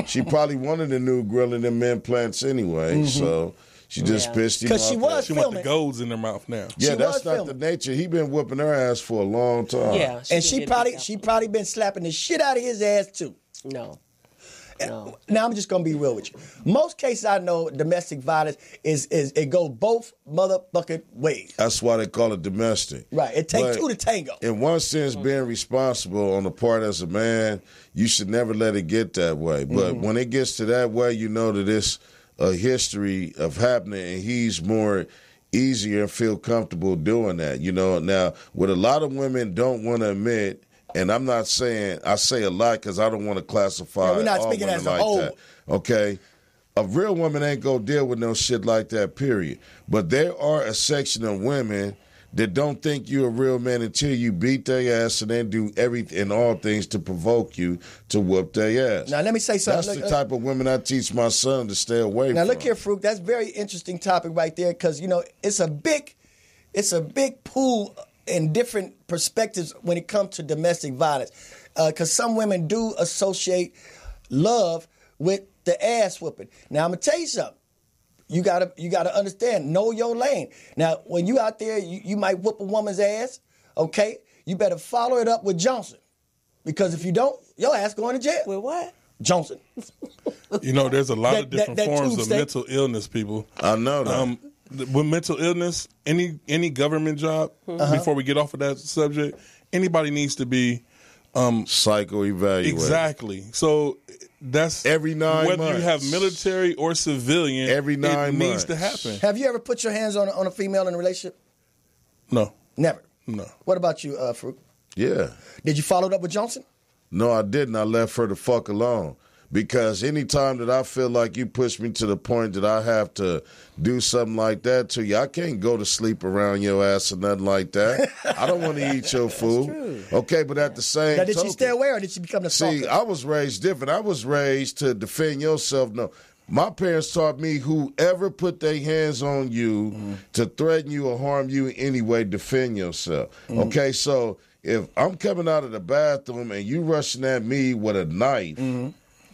She probably wanted a new grill and them implants anyway. So she just pissed him off. Because she was She filming. want the golds in her mouth now. Yeah, that's not the nature. He been whooping her ass for a long time. Yeah, and she probably been slapping the shit out of his ass too. No. Now I'm just gonna be real with you. Most cases I know, domestic violence is it go both motherfucking ways. That's why they call it domestic. Right. It takes two to tango. In one sense, being responsible on the part as a man, you should never let it get that way. But when it gets to that way, you know that it's a history of happening, and he's more easier and feel comfortable doing that. You know, now what a lot of women don't want to admit, and I'm not saying, I say a lot because I don't want to classify we're not all speaking women as a like whole. that. Okay? A real woman ain't going to deal with no shit like that, period. But there are a section of women that don't think you're a real man until you beat their ass and then do everything and all things to provoke you to whoop their ass. Now, let me say something. That's the type of women I teach my son to stay away from. Now, look here, Faarooq. That's a very interesting topic right there because, you know, it's a big pool in different perspectives when it comes to domestic violence. Because some women do associate love with the ass whooping. Now, I'm going to tell you something. You gotta understand, know your lane. Now, when you out there, you might whoop a woman's ass, okay? You better follow it up with Johnson. Because if you don't, your ass going to jail. With what? Johnson. You know, there's a lot of different forms of mental illness, people. I know that. With mental illness, any government job, before we get off of that subject, anybody needs to be psycho-evaluated. Exactly. So that's every 9 months. Whether you have military or civilian, every 9 months. It needs to happen. Have you ever put your hands on a female in a relationship? No. Never? No. What about you, Faarooq? Yeah. Did you follow it up with Johnson? No, I didn't. I left her the fuck alone. Because anytime that I feel like you push me to the point that I have to do something like that to you, I can't go to sleep around your ass or nothing like that. I don't want to eat your food. Okay, but at the same time. Did she stay away or did she become the stalker? See, I was raised different. I was raised to defend yourself. No. My parents taught me whoever put their hands on you to threaten you or harm you in any way, defend yourself. Okay, so if I'm coming out of the bathroom and you rushing at me with a knife,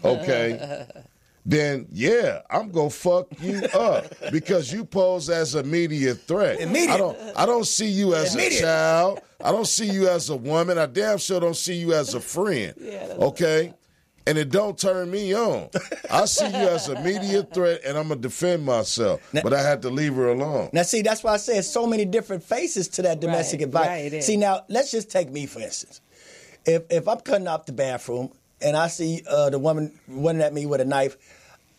okay, then yeah, I'm gonna fuck you up because you pose as an immediate threat. I don't see you as a child. I don't see you as a woman. I damn sure don't see you as a friend. Okay? And it don't turn me on. I see you as an immediate threat, and I'm going to defend myself. But I had to leave her alone. Now, see, that's why I said so many different faces to that domestic violence. See, now, let's just take me, for instance. If I'm cutting up the bathroom, and I see the woman running at me with a knife,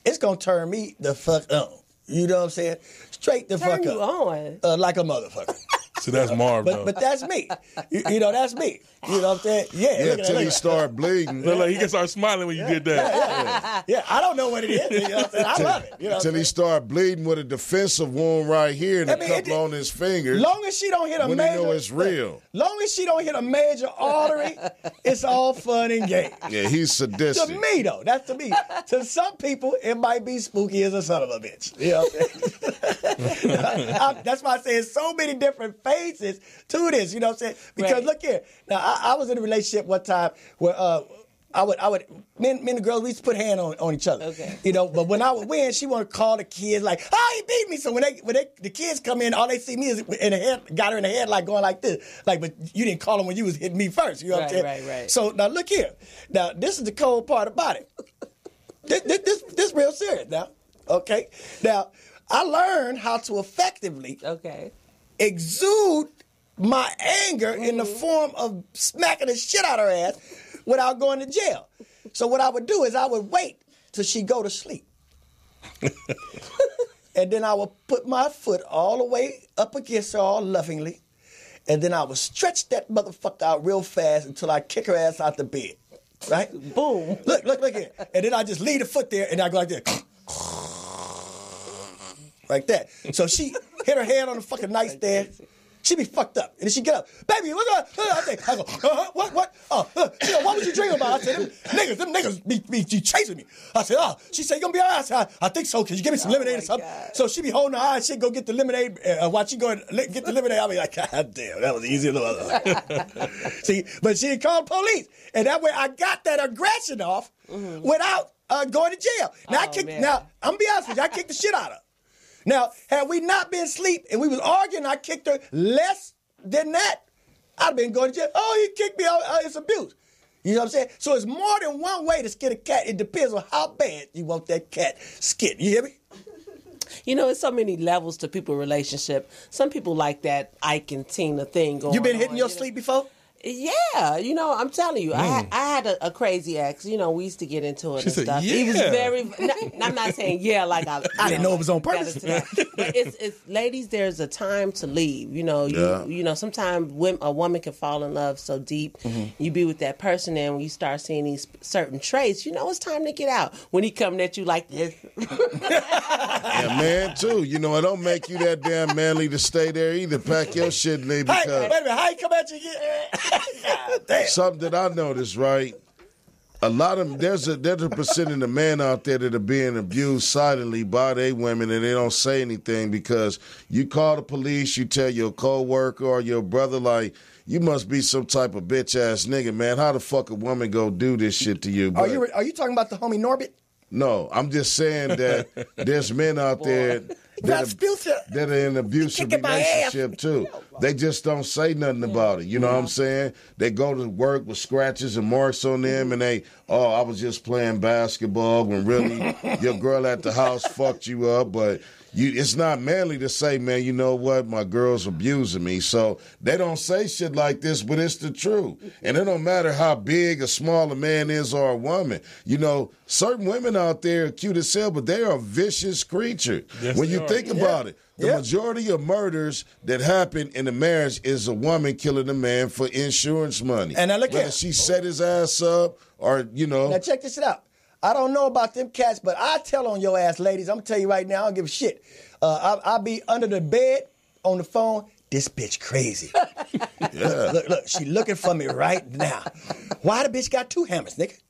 it's going to turn me the fuck on. You know what I'm saying? Straight the fuck up. Turn you on? Like a motherfucker. So that's Marv, though. But that's me. You know, that's me. You know what I'm saying? Yeah. Until he start bleeding. Look like he can start smiling when you get that. Yeah, I don't know what it is. You know what I'm saying? I love it. You know Until he start bleeding with a defensive wound right here and a couple on his fingers. Long as she don't hit a major. When you know it's real. Long as she don't hit a major artery, it's all fun and games. Yeah, he's sadistic. To me, though. That's to me. To some people, it might be spooky as a son of a bitch. You know what I'm saying? That's why I say there's so many different phases to this. You know what I'm saying? Because look here. Now, I was in a relationship one time where men and girls, we used to put hands on each other. Okay. You know, but when I would win, she wanted to call the kids like, oh, he beat me. So when the kids come in, all they see me is in the head, got her in the head like going like this. Like, but you didn't call them when you was hitting me first. You know what I'm saying? Right. So now look here. Now, this is the cold part about it. This real serious now. Okay. Now, I learned how to effectively exude my anger in the form of smacking the shit out of her ass without going to jail. So what I would do is I would wait till she go to sleep. And then I would put my foot all the way up against her all lovingly. And then I would stretch that motherfucker out real fast until I kick her ass out the bed. Right? Boom. Look here. And then I just leave the foot there and I go like this. Like that. So she hit her head on the fucking nightstand. She be fucked up. And then she get up. Baby, what's up? I go, what? She go, what was you dreaming about? I said, them niggas be chasing me. I said, she said, you gonna be all right? I said, I think so. Can you give me some lemonade or something? God. So she be holding her eye. She go get the lemonade. While she go and get the lemonade, I'll be like, God damn, that was easy. See, but she didn't call the police. And that way I got that aggression off without going to jail. Now, I'm gonna be honest with you, I kicked the shit out of her. Now, had we not been asleep and we was arguing, I kicked her less than that, I'd have been going to jail. Oh, he kicked me out. It's abuse. You know what I'm saying? So it's more than one way to skin a cat. It depends on how bad you want that cat skinned. You hear me? You know, it's so many levels to people's relationship. Some people like that Ike and Tina thing going on. You been hitting your sleep before? Yeah, I'm telling you, I had a crazy ex. We used to get into it She and said, stuff. yeah. He was very. I'm not saying like I didn't know it was on purpose. But it's ladies. There's a time to leave. Sometimes a woman can fall in love so deep. You be with that person, and when you start seeing these certain traits, it's time to get out. When he coming at you like this, and man too. It don't make you that damn manly to stay there either. Pack your shit and leave because. Wait a minute, how you come at you again? God damn. Something that I noticed, right? A lot of there's a percentage of men out there that are being abused silently by their women, and they don't say anything because you call the police, you tell your coworker or your brother like, you must be some type of bitch ass nigga, man. How the fuck a woman go do this shit to you? But, Are you talking about the homie Norbit? No, I'm just saying that there's men out there that are in an abusive relationship too. They just don't say nothing about it. You know what I'm saying? They go to work with scratches and marks on them, and I was just playing basketball when really your girl at the house fucked you up, but. It's not manly to say, man, you know what, my girl's abusing me. So they don't say shit like this, but it's the truth. And it don't matter how big or small a man is or a woman. Certain women out there are cute as hell, but they are a vicious creature. Yes, when you think about it, the majority of murders that happen in a marriage is a woman killing a man for insurance money. And now look whether at she set his ass up or, Now check this shit out. I don't know about them cats, but I tell on your ass, ladies. I'm going to tell you right now, I don't give a shit. I'll be under the bed on the phone. This bitch crazy. Look, she looking for me right now. Why the bitch got two hammers, nigga?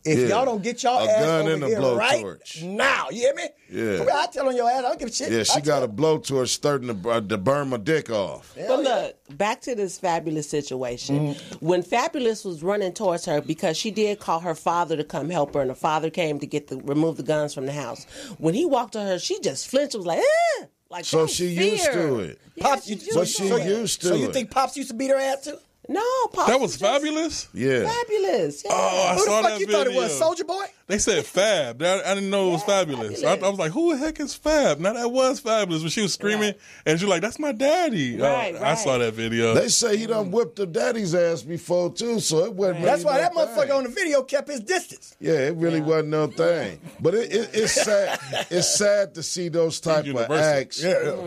If y'all don't get y'all ass gun over and a here right blowtorch. now, you hear me? Yeah. I tell on your ass, I don't give a shit. Yeah, she got a blowtorch starting to burn my dick off. But look, back to this Fabulous situation. When Fabulous was running towards her, because she did call her father to come help her, and the father came to remove the guns from the house. When he walked to her, she just flinched and was like, eh! Like, so she used to it. Yeah, Pops, she used to So it. you think Pops used to beat her ass too? No, Pops. That was Fabulous? Yeah. Fabulous. Yeah. Oh, I Who the saw fuck that you video. thought it was, Soulja Boy? They said Fab. I didn't know it was Fabulous. I was like, who the heck is Fab? Now, that was Fabulous. When she was screaming, and she was like, that's my daddy. Right, I saw that video. They say he done whipped her daddy's ass before, too, so it wasn't That's really why that no motherfucker thing. on the video kept his distance. Yeah, it really wasn't no thing. But it's sad. It's sad to see those type of Universal. acts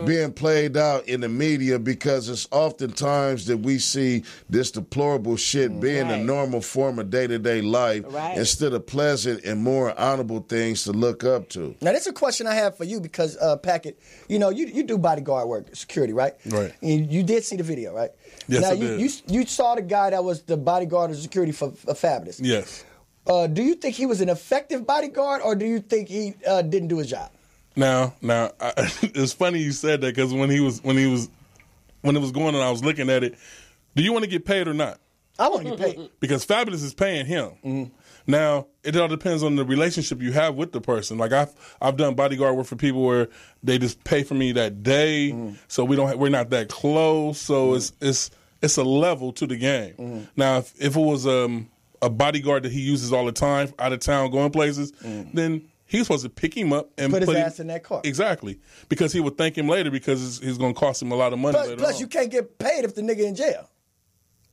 being played out in the media because it's oftentimes that we see this deplorable shit being a normal form of day-to-day life instead of pleasant and more honorable things to look up to. Now, this is a question I have for you because, Packett, you do bodyguard work, security, right? Right. And you did see the video, right? Yes, now, I did. You saw the guy that was the bodyguard of security for Fabulous. Yes. Do you think he was an effective bodyguard, or do you think he didn't do his job? Now, it's funny you said that because when it was going on, I was looking at it. Do you want to get paid or not? I want to get paid. Because Fabulous is paying him. Now, it all depends on the relationship you have with the person. Like I've done bodyguard work for people where they just pay for me that day, so we're not that close. So it's a level to the game. Now, if it was a bodyguard that he uses all the time, out of town, going places, then he was supposed to pick him up and put his ass in that car. Exactly, because he would thank him later because it's going to cost him a lot of money. Plus, you can't get paid if the nigga in jail.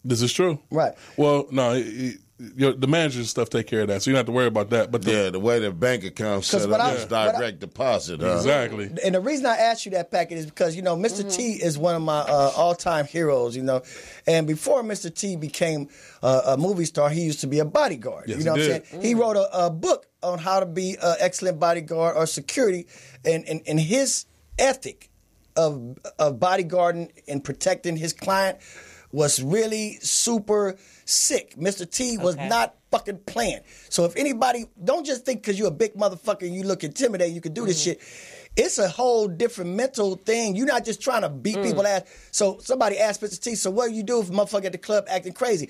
This is true. Right. Well, no, the manager's stuff take care of that, so you don't have to worry about that. But the way the bank account's set up is direct deposit. Exactly. And the reason I asked you that, Packett, is because, Mr. T is one of my all-time heroes, And before Mr. T became a movie star, he used to be a bodyguard. Yes, you know he what I'm did. saying? He wrote a book on how to be an excellent bodyguard or security, and his ethic of bodyguarding and protecting his client was really super sick. Mr. T was not fucking playing. So if anybody, don't just think because you're a big motherfucker and you look intimidating, you can do this shit. It's a whole different mental thing. You're not just trying to beat people's ass. So somebody asked Mr. T, so what do you do if a motherfucker at the club acting crazy?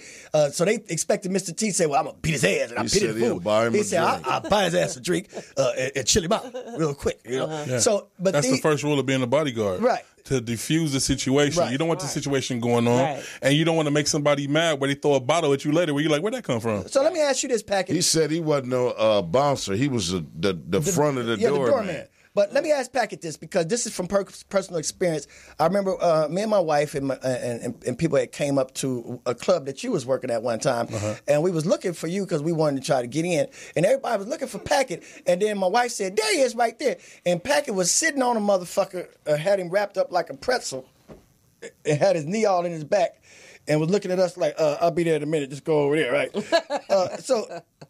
So they expected Mr. T to say, well, I'm going to beat his ass and I pity the fool. He said, I'll buy his ass a drink and chill him out real quick. Yeah. So, but that's the first rule of being a bodyguard. Right. To diffuse the situation. Right. You don't want the situation going on. And you don't want to make somebody mad where they throw a bottle at you later where you're like, where'd that come from? So let me ask you this, Packett. He said he wasn't no bouncer. He was the front of the doorman. But let me ask Packett this, because this is from personal experience. I remember me and my wife and people that came up to a club that you was working at one time, and we was looking for you because we wanted to try to get in, and everybody was looking for Packett, and then my wife said, there he is right there, and Packett was sitting on a motherfucker, had him wrapped up like a pretzel, and had his knee all in his back, and was looking at us like, I'll be there in a minute, just go over there, right?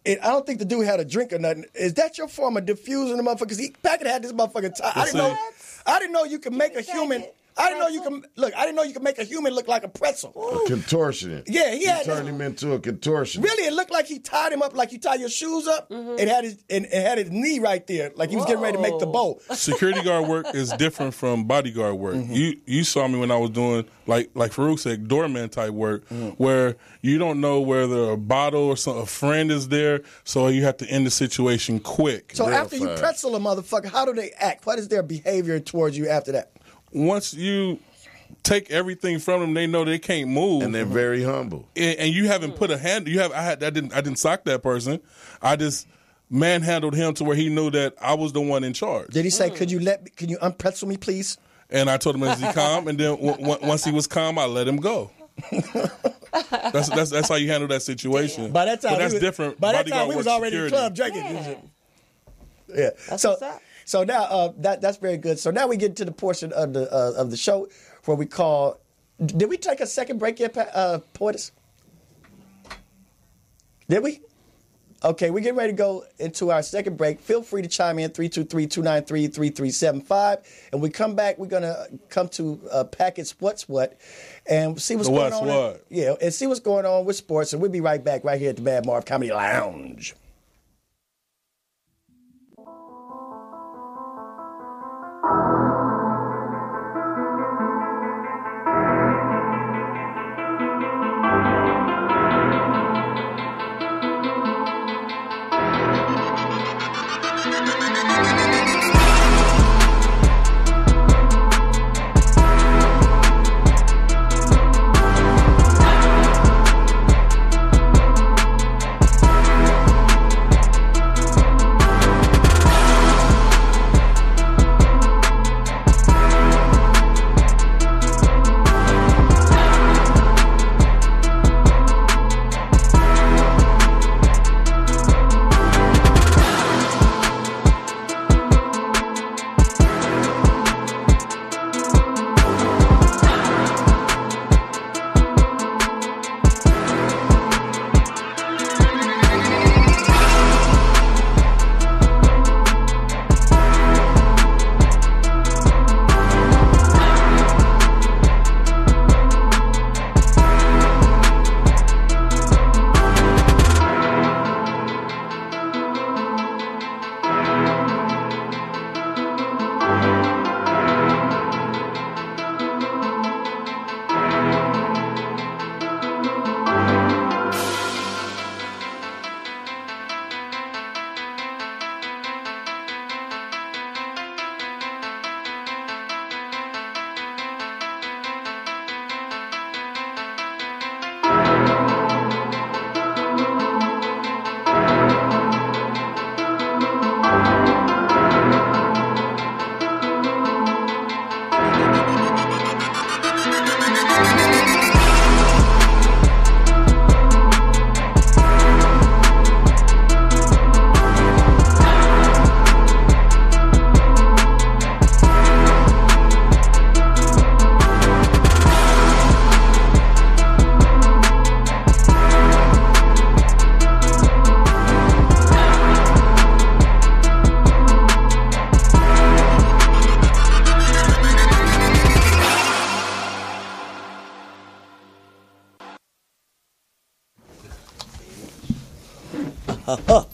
I don't think the dude had a drink or nothing. Is that your form of diffusing the motherfucker? Because Packett had this motherfucker tied. I didn't know you could make a human. I didn't know you could make a human look like a pretzel. A contortionist. Yeah, he turned him into a contortionist. Really, it looked like he tied him up like you tie your shoes up, and had his knee right there, like he was getting ready to make the bow. Security guard work is different from bodyguard work. You saw me when I was doing like Faarooq said, doorman type work, where you don't know whether a bottle or a friend is there, so you have to end the situation quick. So after you pretzel a motherfucker, how do they act? What is their behavior towards you after that? Once you take everything from them, they know they can't move, and they're very humble. And you haven't put a hand. I didn't sock that person. I just manhandled him to where he knew that I was the one in charge. Did he say, "Can you unpretzel me, please"? And I told him, "Is he calm?" And then once he was calm, I let him go. That's how you handle that situation. By that time, different. By that time, we was already in the club drinking. Yeah. So now that's very good. So now we get to the portion of the show where we call. Did we take a second break yet, Poetess? Did we? Okay, we're getting ready to go into our second break. Feel free to chime in 323-293-3375. And we come back, we're gonna come to Packett's What's What and see what's going on. Yeah, and see what's going on with sports. And we'll be right back right here at the Madd Marv Comedy Lounge.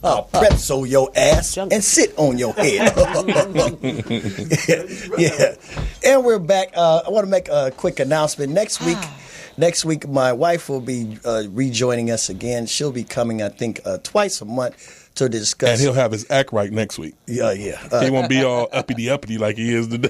I'll pretzel your ass and sit on your head. Yeah. And we're back. I want to make a quick announcement. Next week, my wife will be rejoining us again. She'll be coming, I think, twice a month to discuss. And he'll have his act right next week. Yeah. He won't be all uppity like he is today.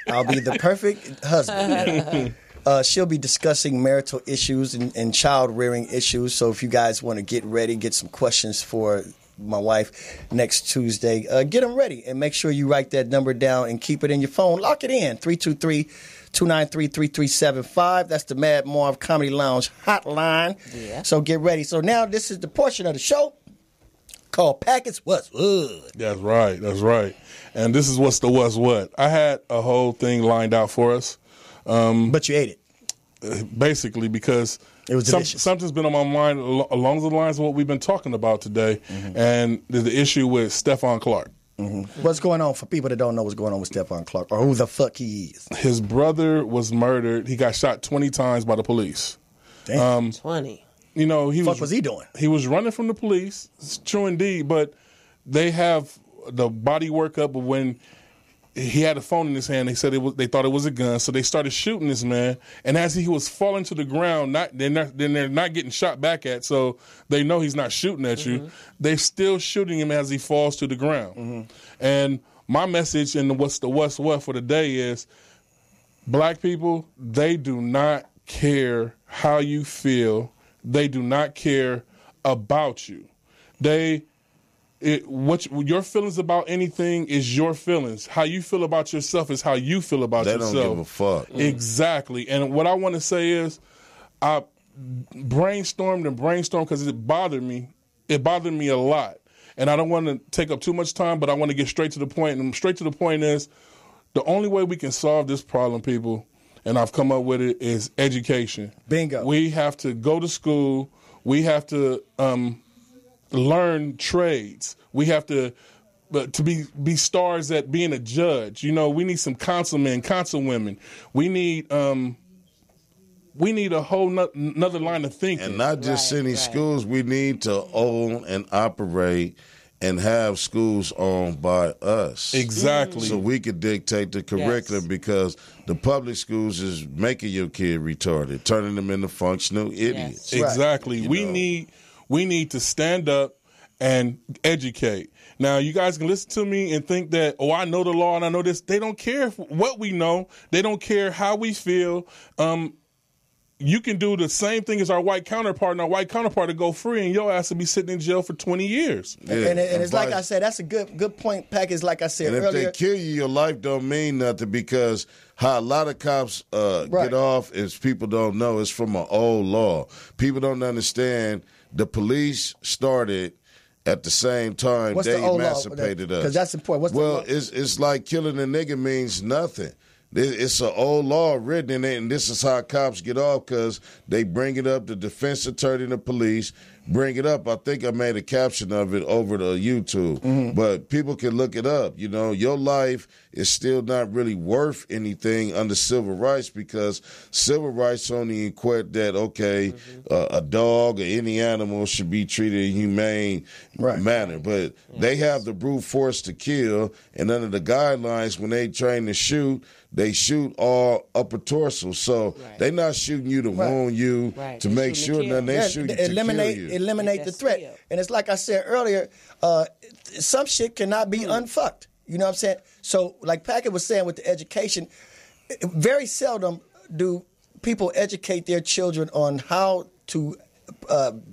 I'll be the perfect husband. She'll be discussing marital issues and child rearing issues. So if you guys want to get ready, get some questions for my wife next Tuesday. Get them ready and make sure you write that number down and keep it in your phone. Lock it in, 323-293-3375. That's the Madd Marv Comedy Lounge hotline. Yeah. So get ready. So now this is the portion of the show called Packett's What's What. That's right. That's right. And this is what's what. I had a whole thing lined out for us. But you ate it. Basically, because it was delicious. Something's been on my mind along the lines of what we've been talking about today, and the issue with Stephon Clark. What's going on for people that don't know what's going on with Stephon Clark or who the fuck he is? His brother was murdered. He got shot 20 times by the police. Damn. 20. You know, What was he doing? He was running from the police. It's true indeed, but they have the body work up of when he had a phone in his hand. They said they thought it was a gun, so they started shooting this man. And as he was falling to the ground, they're not getting shot back at, so they know he's not shooting at you. They're still shooting him as he falls to the ground. And my message and what's what for the day is, black people, they do not care how you feel. They do not care about you. What your feelings about anything is your feelings. How you feel about yourself is how you feel about yourself. They don't give a fuck. Exactly. And what I want to say is, I brainstormed because it bothered me. It bothered me a lot. And I don't want to take up too much time, but I want to get straight to the point. And straight to the point is, the only way we can solve this problem, people, and I've come up with it, is education. Bingo. We have to go to school. We have to learn trades. We have to be stars at being a judge. You know, we need some councilmen, councilwomen. We need a whole another line of thinking. And not just any schools. We need to own and operate and have schools owned by us. Exactly. So we could dictate the curriculum, because the public schools is making your kid retarded, turning them into functional idiots. Exactly. Right. We need to stand up and educate. Now, you guys can listen to me and think that, oh, I know the law and I know this. They don't care what we know. They don't care how we feel. You can do the same thing as our white counterpart, and our white counterpart to go free, and your ass will be sitting in jail for 20 years. Yeah. And it's like I said, that's a good point, Package. Like I said earlier. And if they kill you, your life don't mean nothing, because how a lot of cops get off is people don't know. It's from an old law. People don't understand the police started at the same time they emancipated us. Because that's important. It's like killing a nigga means nothing. It's an old law written in it, and this is how cops get off, because they bring it up, the defense attorney and the police bring it up. I think I made a caption of it over to YouTube, but people can look it up. You know, your life is still not really worth anything under civil rights, because civil rights only equate that, a dog or any animal should be treated in a humane manner. But they have the brute force to kill, and under the guidelines, when they train to shoot, they shoot all upper torso. So they're not shooting you to wound you, to make sure nothing. They shoot you to kill you. Eliminate the threat. And it's like I said earlier, some shit cannot be unfucked. You know what I'm saying? So like Packett was saying with the education, very seldom do people educate their children on how to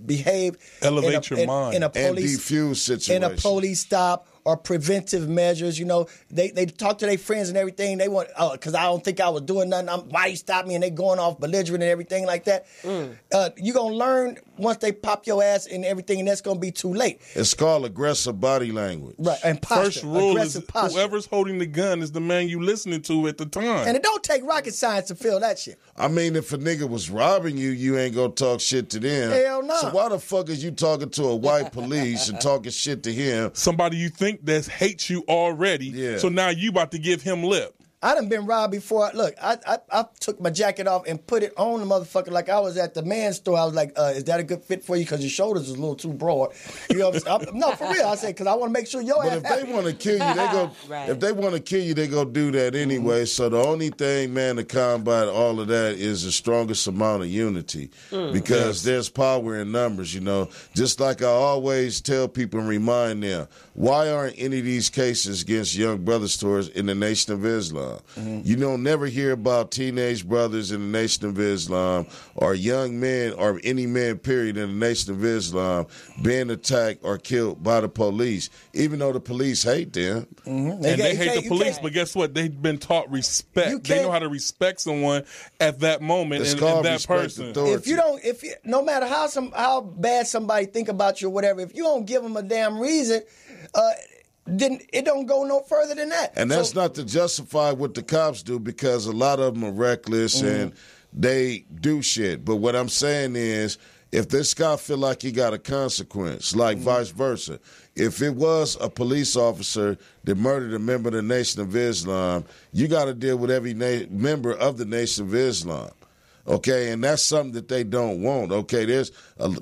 behave. Elevate your mind. In a police, and defuse situation. In a police stop or preventive measures. You know, they talk to their friends and everything. They want, because I don't think I was doing nothing. Why you stop me? And they going off belligerent and everything like that. You're going to learn once they pop your ass and everything, and that's going to be too late. It's called aggressive body language. Right, and posture. First rule is posture. whoever's holding the gun is the man you listening to at the time. And it don't take rocket science to feel that shit. I mean, if a nigga was robbing you, you ain't gonna talk shit to them. Hell no. So why the fuck is you talking to a white police and talking shit to him? Somebody you think that hates you already, so now you about to give him lip. I done been robbed before. Look, I took my jacket off and put it on the motherfucker like I was at the man's store. I was like, is that a good fit for you? Because your shoulders is a little too broad. You know what I'm saying? No, for real. I said, because I want to make sure your ass But if they want to kill you, they go. If they want to kill you, they go do that anyway. So the only thing, man, to combat all of that is the strongest amount of unity, because there's power in numbers. You know, just like I always tell people and remind them, why aren't any of these cases against young brother stores in the Nation of Islam? Islam. You don't never hear about teenage brothers in the Nation of Islam or young men or any man, period, in the Nation of Islam being attacked or killed by the police, even though the police hate them. And they hate the police, but guess what? They've been taught respect. They know how to respect someone at that moment and that person. Authority. No matter how bad somebody think about you or whatever, if you don't give them a damn reason, then it don't go no further than that. And that's not to justify what the cops do, because a lot of them are reckless and they do shit. But what I'm saying is, if this guy feel like he got a consequence, like vice versa, if it was a police officer that murdered a member of the Nation of Islam, you got to deal with every member of the Nation of Islam. Okay, and that's something that they don't want. Okay, there's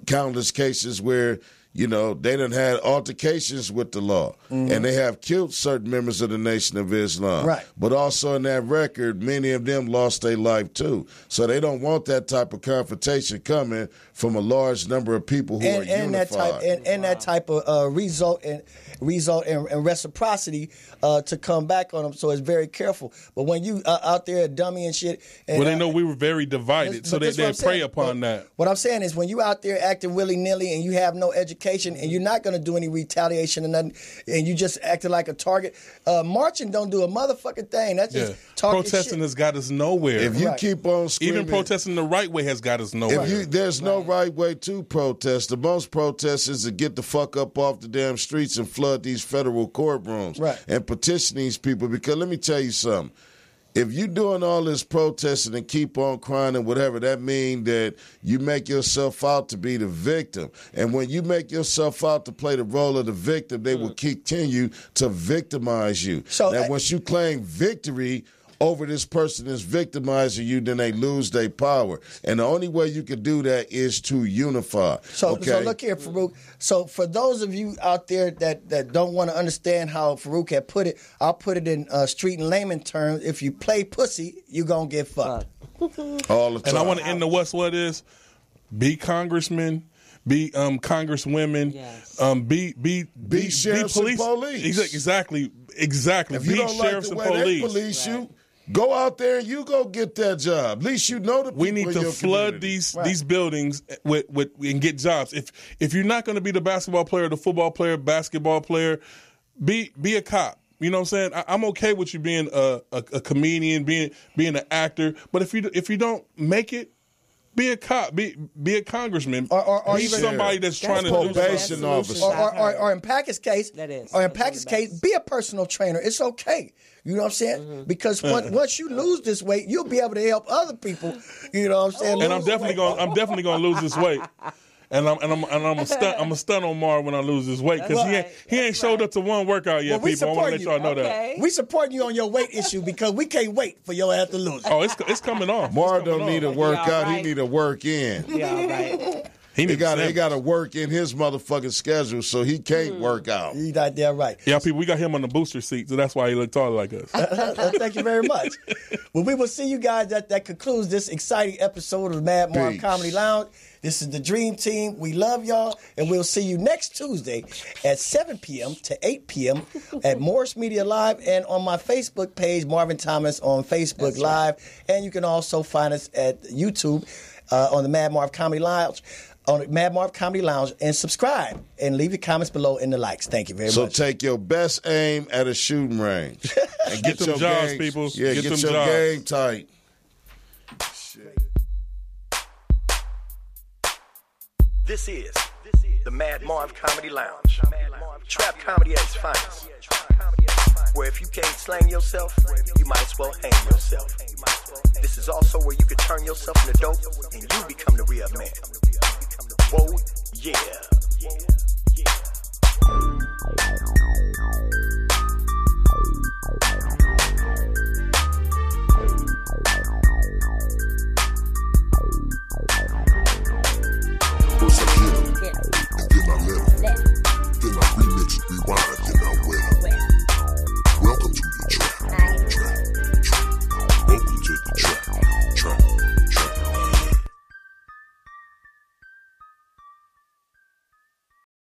countless cases where, you know, they done had altercations with the law, and they have killed certain members of the Nation of Islam. Right. But also in that record, many of them lost their life too. So they don't want that type of confrontation coming from a large number of people who are unified. That type of result and reciprocity to come back on them. So it's very careful. But when you out there a dummy and shit, and they know we were very divided, so they prey upon that. What I'm saying is, when you out there acting willy nilly and you have no education and you're not going to do any retaliation and nothing, and you just acting like a target, marching don't do a motherfucking thing. That's just talking protesting shit. Has got us nowhere. If you keep on screaming, even protesting the right way has got us nowhere. There's no right way to protest. The most protest is to get the fuck up off the damn streets and flood these federal courtrooms and petition these people. Because let me tell you something. If you doing all this protesting and keep on crying and whatever, that means that you make yourself out to be the victim. And when you make yourself out to play the role of the victim, they will continue to victimize you. So now, once you claim victory over this person that's victimizing you, then they lose their power. And the only way you can do that is to unify. So look here, Faarooq. So for those of you out there that don't want to understand how Faarooq had put it, I'll put it in street and layman terms. If you play pussy, you going to get fucked. All the time. And I want to end the what is, be congressmen, be congresswomen, be sheriffs and police. Exactly. If you don't like the way they police you, go out there and you go get that job. At least you know the people. We need in to your flood community. these buildings with and get jobs. If you're not going to be the basketball player, the football player, basketball player, be a cop. You know what I'm saying? I'm okay with you being a comedian, being an actor, but if you don't make it, be a cop, be a congressman, or even somebody that's trying to do probation officer, or in Packett's case, be a personal trainer. It's okay. You know what I'm saying? Because once you lose this weight, you'll be able to help other people. You know what I'm saying? And I'm definitely gonna lose this weight. And I'm a stun on Marv when I lose this weight, because he ain't showed up to one workout yet. People, I want to let y'all know that. We supporting you on your weight issue because we can't wait for your ass to lose. Oh, it's coming off. Marv don't need a workout. He need a work in. Yeah, right. He got to work in his motherfucking schedule, so he can't work out. You got that right. Yeah, people, we got him on the booster seat, so that's why he look taller like us. Thank you very much. Well, we will see you guys. That concludes this exciting episode of the Madd Marv Comedy Lounge. This is the Dream Team. We love y'all, and we'll see you next Tuesday at 7 p.m. to 8 p.m. at Morris Media Live and on my Facebook page, Marvin Thomas on Facebook Live. And you can also find us at YouTube on the Madd Marv Comedy Lounge. On the Madd Marv Comedy Lounge, and subscribe and leave your comments below in the likes. Thank you very much. So take your best aim at a shooting range and get some jobs, people. Yeah, get your jobs. game tight. Shit. This is the Madd Marv Comedy Lounge. Trap comedy at its finest. Where if you can't slang yourself, you might as well hang yourself. This is also where you can turn yourself into dope and you become the real man. Whoa, yeah.